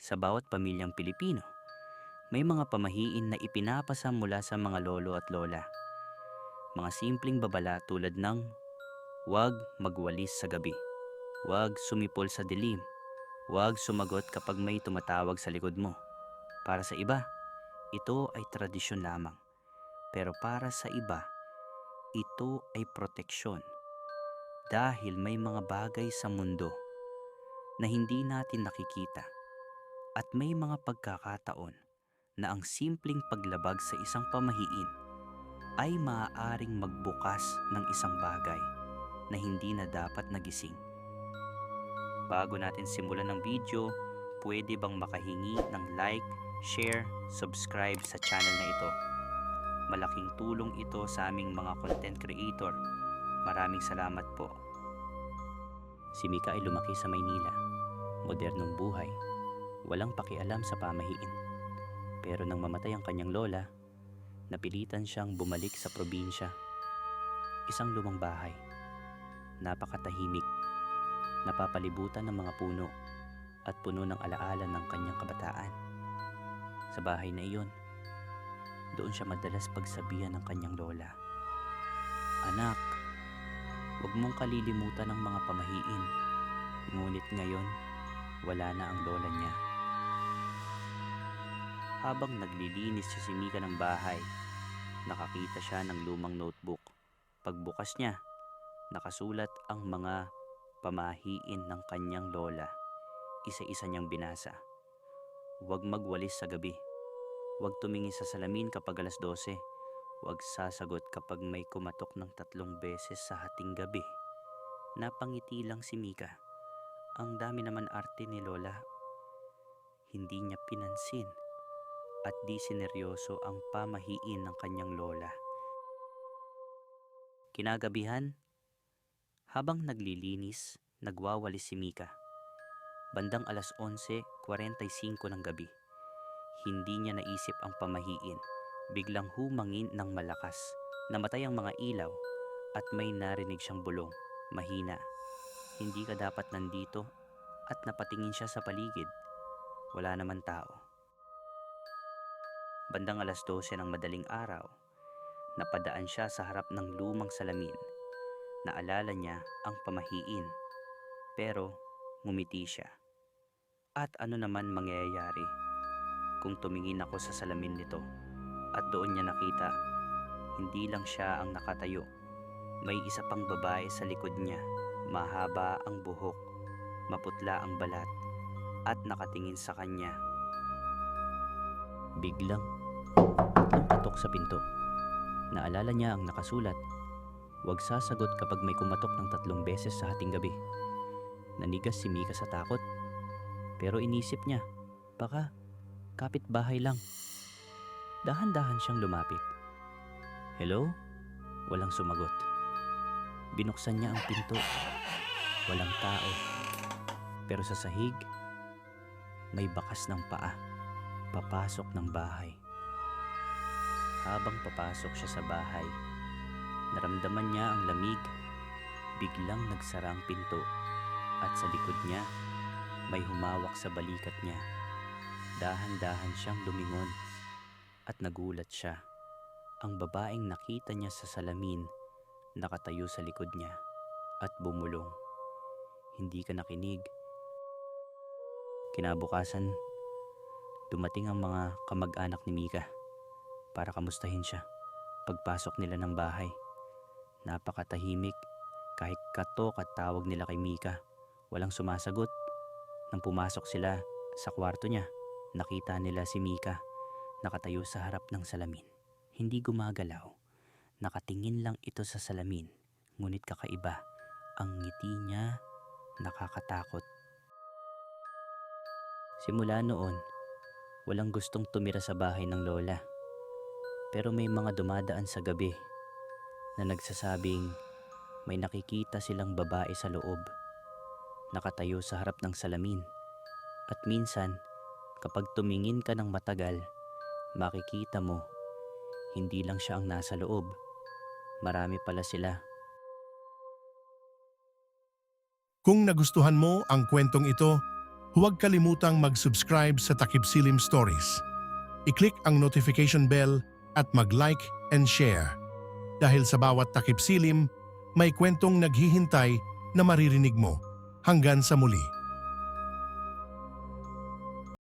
Sa bawat pamilyang Pilipino, may mga pamahiin na ipinapasa mula sa mga lolo at lola. Mga simpleng babala tulad ng huwag magwalis sa gabi, huwag sumipol sa dilim, huwag sumagot kapag may tumatawag sa likod mo. Para sa iba, ito ay tradisyon lamang. Pero para sa iba, ito ay proteksyon. Dahil may mga bagay sa mundo na hindi natin nakikita at may mga pagkakataon na ang simpleng paglabag sa isang pamahiin ay maaaring magbukas ng isang bagay na hindi na dapat nagising. Bago natin simulan ng video, pwede bang makahingi ng like, share, subscribe sa channel na ito? Malaking tulong ito sa aming mga content creator. Maraming salamat po. Si Mika ay lumaki sa Maynila. Modernong buhay. Walang pakialam sa pamahiin. Pero nang mamatay ang kanyang lola, napilitan siyang bumalik sa probinsya. Isang lumang bahay. Napakatahimik. Napapalibutan ng mga puno at puno ng alaala ng kanyang kabataan. Sa bahay na iyon, doon siya madalas pagsabihan ng kanyang lola. Anak, huwag mong kalilimutan ang mga pamahiin. Ngunit ngayon, wala na ang lola niya. Habang naglilinis si Mika ng bahay, nakakita siya ng lumang notebook. Pagbukas niya, nakasulat ang mga pamahiin ng kanyang lola. Isa-isa niyang binasa. Huwag magwalis sa gabi. Huwag tumingin sa salamin kapag alas 12. Huwag sasagot kapag may kumatok ng 3 beses sa hating gabi. Napangiti lang si Mika. Ang dami naman arte ni lola. Hindi niya pinansin at di sineryoso ang pamahiin ng kanyang lola. Kinagabihan, habang naglilinis, nagwawalis si Mika. Bandang alas 11:45 ng gabi. Hindi niya naisip ang pamahiin. Biglang humangin ng malakas. Namatay ang mga ilaw at may narinig siyang bulong. Mahina. Hindi ka dapat nandito, at napatingin siya sa paligid. Wala naman tao. Bandang alas 12 ng madaling araw, napadaan siya sa harap ng lumang salamin. Naalala niya ang pamahiin, pero ngumiti siya. At ano naman mangyayari kung tumingin ako sa salamin nito at doon niya nakita, hindi lang siya ang nakatayo. May isa pang babae sa likod niya. Mahaba ang buhok, maputla ang balat, at nakatingin sa kanya. Biglang, tatlong patok sa pinto. Naalala niya ang nakasulat, huwag sasagot kapag may kumatok ng 3 beses sa hating gabi. Nanigas si Mika sa takot, pero inisip niya, baka kapitbahay lang. Dahan-dahan siyang lumapit. Hello? Walang sumagot. Binuksan niya ang pinto. Walang tao. Pero sa sahig, may bakas ng paa. Papasok ng bahay. Habang papasok siya sa bahay, naramdaman niya ang lamig. Biglang nagsara ang pinto at sa likod niya, may humawak sa balikat niya. Dahan-dahan siyang lumingon at nagulat siya. Ang babaeng nakita niya sa salamin, nakatayo sa likod niya at bumulong. Hindi ka nakinig. Kinabukasan, dumating ang mga kamag-anak ni Mika para kamustahin siya. Pagpasok nila ng bahay, napakatahimik. Kahit katok at tawag nila kay Mika, walang sumasagot. Nang pumasok sila sa kwarto niya, nakita nila si Mika nakatayo sa harap ng salamin. Hindi gumagalaw. Nakatingin lang ito sa salamin. Ngunit kakaiba, ang ngiti niya nakakatakot. Simula noon, walang gustong tumira sa bahay ng lola. Pero may mga dumadaan sa gabi na nagsasabing may nakikita silang babae sa loob, nakatayo sa harap ng salamin. At minsan, kapag tumingin ka ng matagal, makikita mo, hindi lang siya ang nasa loob. Marami pala sila. Kung nagustuhan mo ang kwentong ito, Huwag kalimutang mag-subscribe sa Takip Silim Stories. I-click ang notification bell at mag-like and share. Dahil sa bawat takip silim, may kwentong naghihintay na maririnig mo. Hanggang sa muli.